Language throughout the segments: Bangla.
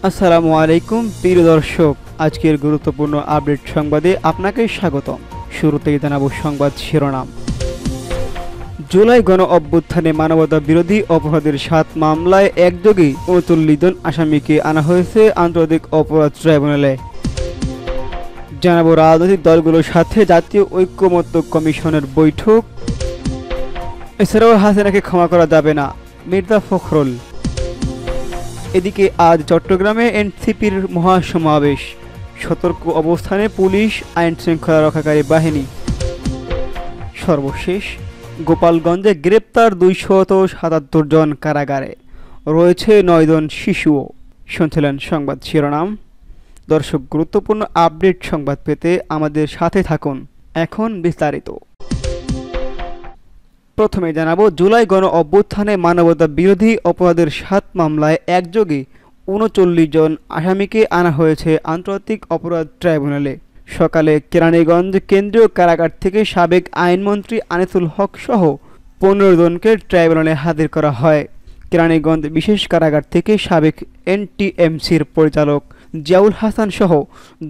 আসসালামু আলাইকুম প্রিয় দর্শক, আজকের গুরুত্বপূর্ণ আপডেট সংবাদে আপনাকে স্বাগতম। শুরুতেই জানাবো সংবাদ শিরোনাম। জুলাই গণ অভ্যুত্থানে মানবতা বিরোধী অপরাধের 7 মামলায় একযোগে 39 জন আসামিকে আনা হয়েছে আন্তর্জাতিক অপরাধ ট্রাইব্যুনালে। জানাবো রাজনৈতিক দলগুলোর সাথে জাতীয় ঐক্যমত্য কমিশনের বৈঠক। এছাড়াও হাসিনাকে ক্ষমা করা যাবে না, মির্জা ফখরুল। এদিকে আজ চট্টগ্রামে এনসিপির মহাসমাবেশ, সতর্ক অবস্থানে পুলিশ, আইন শৃঙ্খলা রক্ষাকারী বাহিনী। সর্বশেষ গোপালগঞ্জে গ্রেপ্তার 277 জন, কারাগারে রয়েছে 9 জন শিশুও। শুনছিলেন সংবাদ শিরোনাম। দর্শক, গুরুত্বপূর্ণ আপডেট সংবাদ পেতে আমাদের সাথে থাকুন। এখন বিস্তারিত। প্রথমে জানাবো, জুলাই গণ অভ্যুত্থানে মানবতা বিরোধী অপরাধের 7 মামলায় একযোগে 39 জন আসামিকে আনা হয়েছে আন্তর্জাতিক অপরাধ ট্রাইব্যুনালে। সকালে কেরানীগঞ্জ কেন্দ্রীয় কারাগার থেকে সাবেক আইনমন্ত্রী আনিসুল হক সহ 15 জনকে ট্রাইব্যুনালে হাজির করা হয়। কেরানীগঞ্জ বিশেষ কারাগার থেকে সাবেক এনটিএমসির পরিচালক জিয়াউল হাসান সহ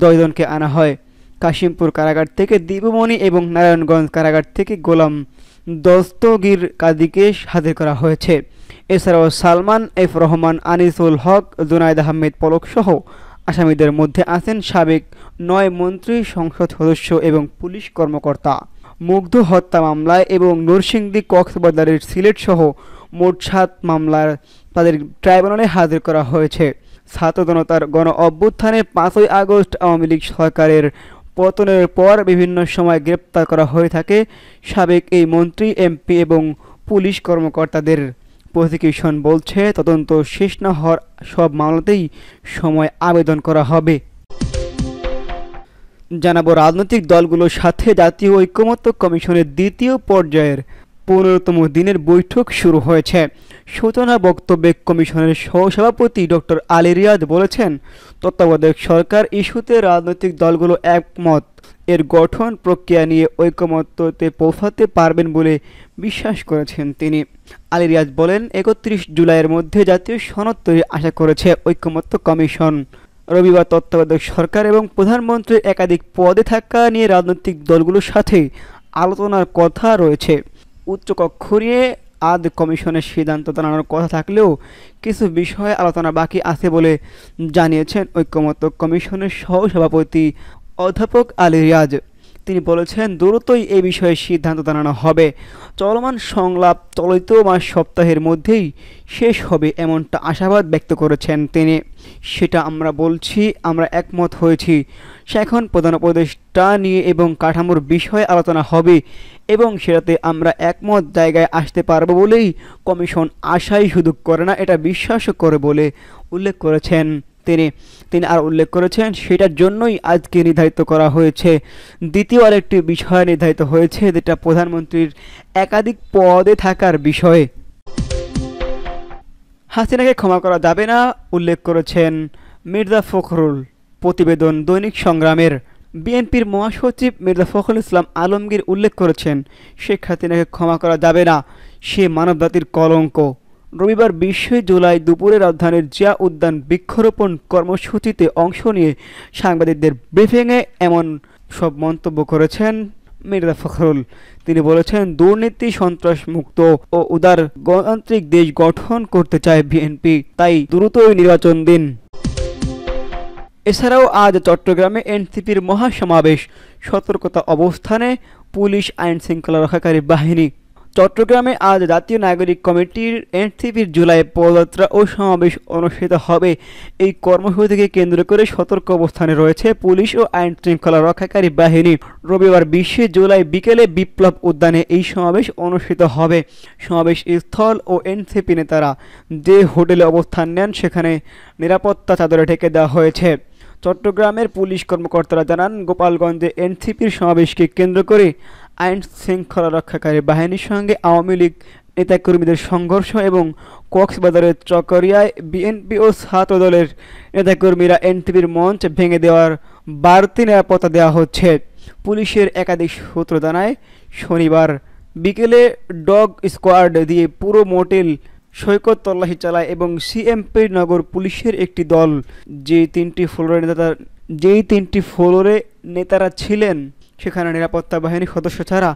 10 জনকে আনা হয়। কাশিমপুর কারাগার থেকে দীপুমণি এবং নারায়ণগঞ্জ কারাগার থেকে গোলাম দস্তগীর কাদিকে হাজির করা হয়েছে। এছাড়াও সালমান এফ রহমান, আনিসুল হক, জুনায়েদ আহমেদ পলক সহ আসামিদের মধ্যে আছেন সাবেক 9 মন্ত্রী, সংসদ সদস্য এবং পুলিশ কর্মকর্তা। মুগ্ধ হত্যা মামলায় এবং নরসিংদী, কক্সবাজারের সিলেট সহ মোট 7 মামলার তাদের ট্রাইব্যুনালে হাজির করা হয়েছে। ছাত্র জনতার গণ অভ্যুত্থানে 5ই আগস্ট আওয়ামী লীগ সরকারের পতনের পর বিভিন্ন সময় গ্রেপ্তার করা হয়ে থাকে সাবেক এই মন্ত্রী, এমপি এবং পুলিশ কর্মকর্তাদের। প্রসিকিউশন বলছে, তদন্ত শেষ না হওয়ার সব মামলাতেই সময় আবেদন করা হবে। জানাবো রাজনৈতিক দলগুলোর সাথে জাতীয় ঐক্যমত্য কমিশনের দ্বিতীয় পর্যায়ের 15তম দিনের বৈঠক শুরু হয়েছে। সূচনা বক্তব্যে কমিশনের সহসভাপতি ডক্টর আলী রিয়াদ বলেছেন, তত্ত্বাবধায়ক সরকার ইস্যুতে রাজনৈতিক দলগুলো একমত, এর গঠন প্রক্রিয়া নিয়ে ঐকমত্যতে পৌঁছাতে পারবেন বলে বিশ্বাস করেছেন তিনি। আলী রিয়াদ বলেন, 31 জুলাইয়ের মধ্যে জাতীয় সনদ তৈরি আশা করেছে ঐকমত্য কমিশন। রবিবার তত্ত্বাবধায়ক সরকার এবং প্রধানমন্ত্রীর একাধিক পদে থাকা নিয়ে রাজনৈতিক দলগুলোর সাথে আলোচনার কথা রয়েছে। উচ্চকক্ষ নিয়ে আজ কমিশনের সিদ্ধান্ত জানানোর কথা থাকলেও কিছু বিষয়ে আলোচনা বাকি আছে বলে জানিয়েছেন ঐকমত্য কমিশনের সহসভাপতি অধ্যাপক আলী রিয়াজ। তিনি বলেছেন, দ্রুতই এই বিষয়ে সিদ্ধান্ত জানানো হবে। চলমান সংলাপ চলিত মাস সপ্তাহের মধ্যেই শেষ হবে এমনটা আশাবাদ ব্যক্ত করেছেন তিনি। সেটা আমরা বলছি, আমরা একমত হয়েছি। সে এখন প্রধান উপদেষ্টা নিয়ে এবং কাঠামোর বিষয়ে আলোচনা হবে এবং সেটাতে আমরা একমত জায়গায় আসতে পারব বলেই কমিশন আশাই শুধু করে না, এটা বিশ্বাসও করে বলে উল্লেখ করেছেন তিনি আর উল্লেখ করেছেন, সেটার জন্যই আজকে নির্ধারিত করা হয়েছে। দ্বিতীয় আরেকটি বিষয় নির্ধারিত হয়েছে, যেটা প্রধানমন্ত্রীর একাধিক পদে থাকার বিষয়ে। হাসিনাকে ক্ষমা করা যাবে না উল্লেখ করেছেন মির্জা ফখরুল। প্রতিবেদন দৈনিক সংগ্রামের। বিএনপির মহাসচিব মির্জা ফখরুল ইসলাম আলমগীর উল্লেখ করেছেন, শেখ হাসিনাকে ক্ষমা করা যাবে না, সে মানবজাতির কলঙ্ক। রবিবার 20 জুলাই দুপুরে রাজধানীর জিয়া উদ্যান বৃক্ষরোপণ কর্মসূচিতে অংশ নিয়ে সাংবাদিকদের ব্রিফিংয়ে এমন সব মন্তব্য করেছেন মির্জা ফখরুল। তিনি বলেছেন, দুর্নীতি, সন্ত্রাস মুক্ত ও উদার গণতান্ত্রিক দেশ গঠন করতে চায় বিএনপি, তাই দ্রুতই নির্বাচন দিন। এছাড়াও আজ চট্টগ্রামে এনসিপির মহাসমাবেশ, সতর্কতা অবস্থানে পুলিশ, আইন শৃঙ্খলা রক্ষাকারী বাহিনী। চট্টগ্রামে আজ জাতীয় নাগরিক কমিটির এনসিপির জুলাই পদযাত্রা ও সমাবেশ অনুষ্ঠিত হবে। এই কর্মসূচিকে কেন্দ্র করে সতর্ক অবস্থানে রয়েছে পুলিশ ও আইন শৃঙ্খলা রক্ষাকারী বাহিনী। রবিবার 20 জুলাই বিকেলে বিপ্লব উদ্যানে এই সমাবেশ অনুষ্ঠিত হবে। সমাবেশ স্থল ও এনসিপি নেতারা যে হোটেলে অবস্থান নেন সেখানে নিরাপত্তা চাদরে ঢেকে দেওয়া হয়েছে। চট্টগ্রামের পুলিশ কর্মকর্তারা জানান, গোপালগঞ্জে এনসিপির সমাবেশকে কেন্দ্র করে আইন শৃঙ্খলা রক্ষাকারী বাহিনীর সঙ্গে আওয়ামী লীগ নেতাকর্মীদের সংঘর্ষ এবং কক্সবাজারের চকরিয়ায় বিএনপি ও ছাত্র দলের নেতাকর্মীরা এনসিপির মঞ্চ ভেঙে দেওয়ার বাড়তি নিরাপত্তা দেওয়া হচ্ছে। পুলিশের একাধিক সূত্র জানায়, শনিবার বিকেলে ডগ স্কোয়াড দিয়ে পুরো মোটেল সৈকত তল্লাশি চালায় এবং সিএমপির নগর পুলিশের একটি দল যেই তিনটি ফ্লোরে নেতারা ছিলেন সেখানে নিরাপত্তা বাহিনীর সদস্য ছাড়া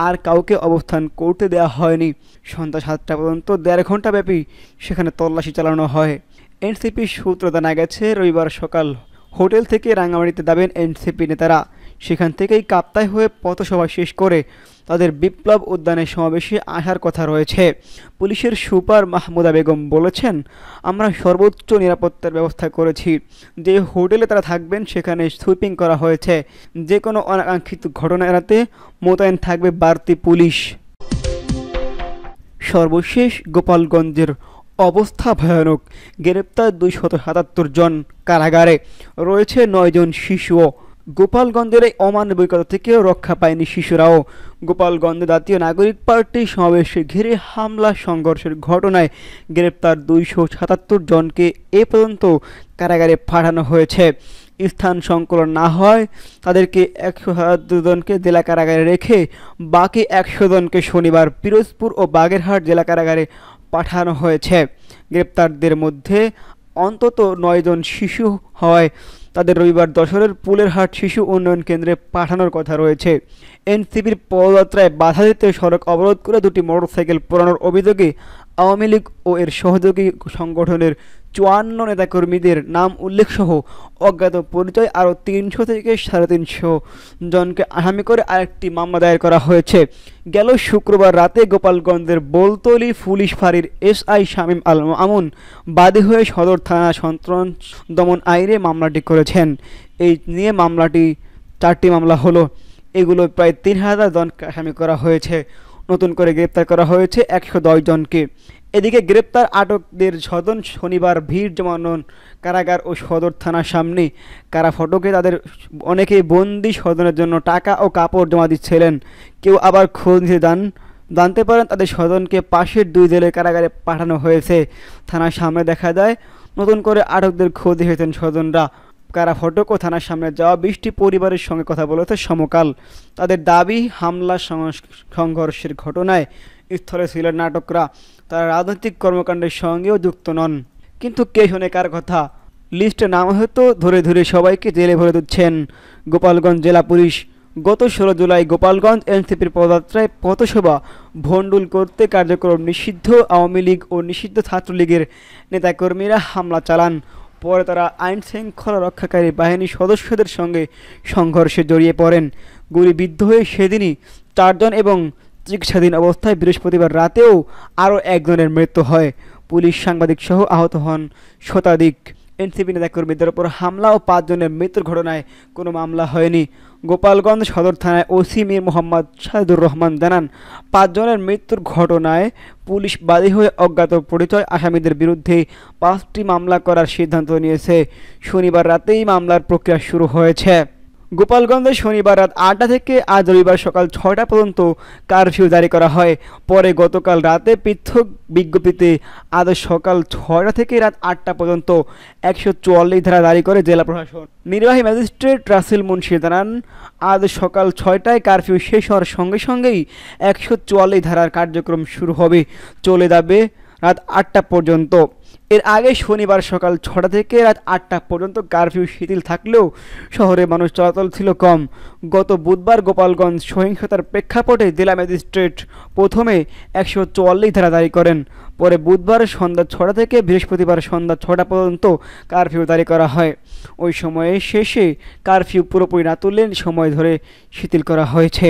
আর কাউকে অবস্থান করতে দেওয়া হয়নি। সন্ধ্যা 7টা পর্যন্ত 1.5 ঘন্টা ব্যাপী সেখানে তল্লাশি চালানো হয়। এনসিপি সূত্র জানা গেছে, রবিবার সকাল হোটেল থেকে রাঙামাটিতে যাবেন এনসিপি নেতারা। সেখান থেকেই কাপ্তাই হয়ে পথসভা শেষ করে তাদের বিপ্লব উদ্যানে সমাবেশে আসার কথা রয়েছে। পুলিশের সুপার মাহমুদা বেগম বলেছেন, আমরা সর্বোচ্চ নিরাপত্তার ব্যবস্থা করেছি। যে হোটেলে তারা থাকবেন সেখানে সুইপিং করা হয়েছে। যে কোনো অনাকাঙ্ক্ষিত ঘটনা এড়াতে মোতায়েন থাকবে বাড়তি পুলিশ। সর্বশেষ গোপালগঞ্জের অবস্থা ভয়ানক। গ্রেপ্তার 277 জন, কারাগারে রয়েছে 9 জন শিশুও। গোপালগঞ্জের এই অমানবিকতা থেকেও রক্ষা পায়নি শিশুরাও। গোপালগঞ্জ জাতীয় নাগরিক পার্টি সমাবেশে ঘিরে হামলা সংঘর্ষের ঘটনায় গ্রেপ্তার 277 জনকে এ পর্যন্ত কারাগারে পাঠানো হয়েছে। স্থান সংকলন না হয় তাদেরকে 177 জনকে জেলা কারাগারে রেখে বাকি 100 জনকে শনিবার পিরোজপুর ও বাগেরহাট জেলা কারাগারে পাঠানো হয়েছে। গ্রেপ্তারদের মধ্যে অন্তত 9 জন শিশু হওয়ায় তাদের রবিবার যশোরের পুলেরহাট শিশু উন্নয়ন কেন্দ্রে পাঠানোর কথা রয়েছে। এনসিপির পদযাত্রায় বাধা দিতে সড়ক অবরোধ করে 2টি মোটরসাইকেল পোড়ানোর অভিযোগে আওয়ামী লীগ ও এর সহযোগী সংগঠনের 54 নেতাকর্মীদের নাম উল্লেখসহ অজ্ঞাত পরিচয় আরও 300 থেকে 350 জনকে আসামি করে আরেকটি মামলা দায়ের করা হয়েছে। গেল শুক্রবার রাতে গোপালগঞ্জের বোলতলি পুলিশ ফাঁড়ির এসআই শামীম আল মামুন বাদী হয়ে সদর থানা সন্ত্রাস দমন আইনে মামলাটি করেছেন। এই নিয়ে 4টি মামলা হলো। এগুলো প্রায় 3000 জনকে আসামি করা হয়েছে। নতুন করে গ্রেপ্তার করা হয়েছে 110 জনকে। এদিকে গ্রেপ্তার আটকদের স্বজন শনিবার ভিড় জমানোর কারাগার ও সদর থানার সামনে কারা ফটকে তাদের অনেকেই বন্দি স্বজনের জন্য টাকা ও কাপড় জমা দিচ্ছিলেন। কেউ আবার খোঁজ নিতে জানতে পারেন তাদের স্বজনকে পাশের 2 জেলের কারাগারে পাঠানো হয়েছে। থানার সামনে দেখা যায় নতুন করে আটকদের খোঁজ হয়েছেন স্বজনরা। কারা ফটক ও থানার সামনে যাওয়া 20টি পরিবারের সঙ্গে কথা বলেছে সমকাল। তাদের দাবি, হামলা সংঘর্ষের ঘটনায় স্থলে ছিলেন নাটকরা। তারা রাজনৈতিক কর্মকাণ্ডের সঙ্গেও যুক্ত নন। কিন্তু কে শোনে কার কথা? লিস্টে নাম হয়তো ধরে ধরে সবাইকে জেলে ভরে দিচ্ছেন গোপালগঞ্জ জেলা পুলিশ। গত 16 জুলাই গোপালগঞ্জ এনসিপির পদযাত্রায় পথসভা ভণ্ডুল করতে কার্যক্রম নিষিদ্ধ আওয়ামী লীগ ও নিষিদ্ধ ছাত্রলীগের নেতাকর্মীরা হামলা চালান। পরে তারা আইন শৃঙ্খলা রক্ষাকারী বাহিনীর সদস্যদের সঙ্গে সংঘর্ষে জড়িয়ে পড়েন। গুলিবিদ্ধ হয়ে সেদিনই 4 জন এবং চিকিৎসাধীন অবস্থায় বৃহস্পতিবার রাতেও আরও 1 জনের মৃত্যু হয়। পুলিশ সাংবাদিক সহ আহত হন শতাধিক। এনসিপি নেতাকর্মীদের উপর হামলা ও 5 জনের মৃত্যুর ঘটনায় কোনো মামলা হয়নি। গোপালগঞ্জ সদর থানায় ওসি মীর মোহাম্মদ সাইদুর রহমান জানান, 5 জনের মৃত্যুর ঘটনায় পুলিশ বাদী হয়ে অজ্ঞাত পরিচয় আসামিদের বিরুদ্ধে 5টি মামলা করার সিদ্ধান্ত নিয়েছে। শনিবার রাতেই মামলার প্রক্রিয়া শুরু হয়েছে। গোপালগঞ্জে শনিবার রাত 8টা থেকে আজ রবিবার সকাল 6টা পর্যন্ত কারফিউ জারি করা হয়। পরে গতকাল রাতে পৃথক বিজ্ঞপ্তিতে আজ সকাল 6টা থেকে রাত 8টা পর্যন্ত 144 ধারা জারি করে জেলা প্রশাসন। নির্বাহী ম্যাজিস্ট্রেট রাসেল মুন্সি জানান, আজ সকাল 6টায় কারফিউ শেষ হওয়ার সঙ্গে সঙ্গেই 144 ধারার কার্যক্রম শুরু হবে, চলে যাবে রাত 8টা পর্যন্ত। এর আগে শনিবার সকাল 6টা থেকে রাত 8টা পর্যন্ত কারফিউ শিথিল থাকলেও শহরে মানুষ চলাচল ছিল কম। গত বুধবার গোপালগঞ্জ সহিংসতার প্রেক্ষাপটে জেলা ম্যাজিস্ট্রেট প্রথমে 144 ধারা জারি করেন। পরে বুধবার সন্ধ্যা 6টা থেকে বৃহস্পতিবার সন্ধ্যা 6টা পর্যন্ত কারফিউ জারি করা হয়। ওই সময়ে শেষে কারফিউ পুরোপুরি না তুললে সময় ধরে শিথিল করা হয়েছে।